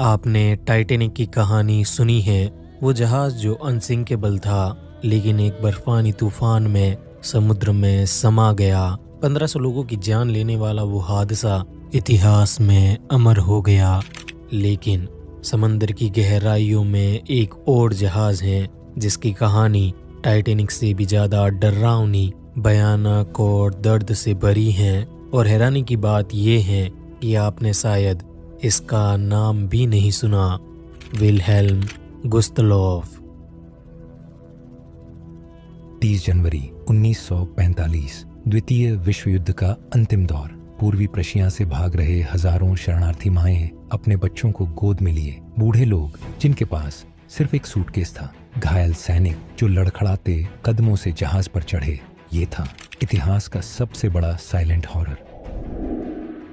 आपने टाइटैनिक की कहानी सुनी है। वो जहाज जो अनसिंकेबल था, लेकिन एक बर्फानी तूफान में समुद्र में समा गया। 1500 लोगों की जान लेने वाला वो हादसा इतिहास में अमर हो गया। लेकिन समंदर की गहराइयों में एक और जहाज है जिसकी कहानी टाइटैनिक से भी ज्यादा डरावनी, भयानक और दर्द से भरी है। और हैरानी की बात यह है कि आपने शायद इसका नाम भी नहीं सुना, विल्हेल्म गुस्तलोफ। 30 जनवरी 1945 द्वितीय विश्व युद्ध का अंतिम दौर। पूर्वी प्रशिया से भाग रहे हजारों शरणार्थी माएं अपने बच्चों को गोद में लिए, बूढ़े लोग जिनके पास सिर्फ एक सूटकेस था, घायल सैनिक जो लड़खड़ाते कदमों से जहाज पर चढ़े। ये था इतिहास का सबसे बड़ा साइलेंट हॉरर।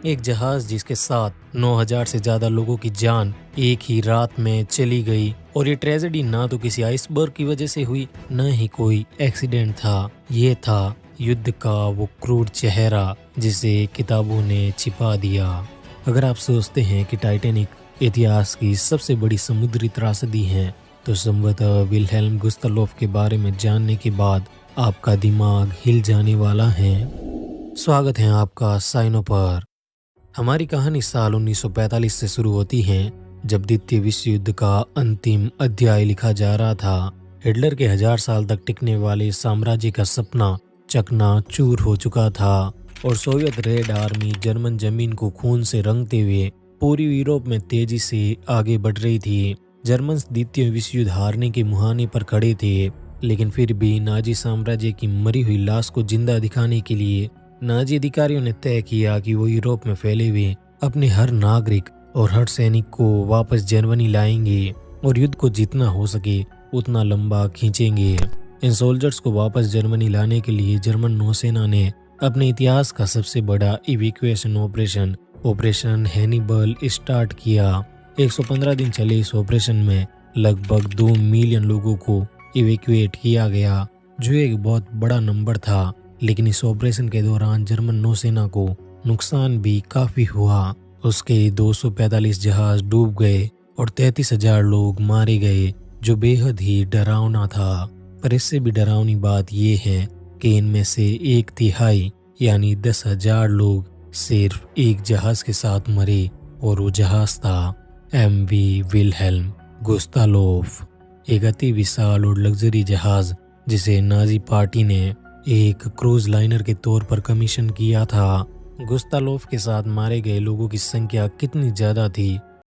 एक जहाज जिसके साथ 9000 से ज्यादा लोगों की जान एक ही रात में चली गई। और ये ट्रेजेडी ना तो किसी आइसबर्ग की वजह से हुई, न ही कोई एक्सीडेंट था। ये था युद्ध का वो क्रूर चेहरा जिसे किताबों ने छिपा दिया। अगर आप सोचते हैं कि टाइटैनिक इतिहास की सबसे बड़ी समुद्री त्रासदी है, तो संभवतः विल्हेल्म गुस्तलोफ के बारे में जानने के बाद आपका दिमाग हिल जाने वाला है। स्वागत है आपका साइनो पर। हमारी कहानी साल 1945 से शुरू होती है, जब द्वितीय विश्व युद्ध का अंतिम अध्याय लिखा जा रहा था। हिटलर के 1000 साल तक टिकने वाले साम्राज्य का सपना चकनाचूर हो चुका था और सोवियत रेड आर्मी जर्मन जमीन को खून से रंगते हुए पूरी यूरोप में तेजी से आगे बढ़ रही थी। जर्मन द्वितीय विश्व युद्ध हारने के मुहाने पर खड़े थे, लेकिन फिर भी नाजी साम्राज्य की मरी हुई लाश को जिंदा दिखाने के लिए नाजी अधिकारियों ने तय किया कि वो यूरोप में फैले हुए अपने हर नागरिक और हर सैनिक को वापस जर्मनी लाएंगे और युद्ध को जितना हो सके उतना लंबा खींचेंगे। इन सोल्जर्स को वापस जर्मनी लाने के लिए जर्मन नौसेना ने अपने इतिहास का सबसे बड़ा इवैक्यूएशन ऑपरेशन हैनिबल स्टार्ट किया। 115 दिन चले इस ऑपरेशन में लगभग 2 मिलियन लोगों को इवैक्यूएट किया गया, जो एक बहुत बड़ा नंबर था। लेकिन इस ऑपरेशन के दौरान जर्मन नौसेना को नुकसान भी काफी हुआ। उसके 245 जहाज डूब गए और 33,000 लोग मारे गए, जो बेहद ही डरावना था। पर इससे भी डरावनी बात यह है कि इनमें से 1/3 यानी 10,000 लोग सिर्फ एक जहाज के साथ मरे, और वो जहाज था MV विल्हेल्म गुस्तालोफ, एक अति विशाल और लग्जरी जहाज जिसे नाजी पार्टी ने एक क्रूज लाइनर के तौर पर कमीशन किया था। गुस्तालोफ के साथ मारे गए लोगों की संख्या कितनी ज्यादा थी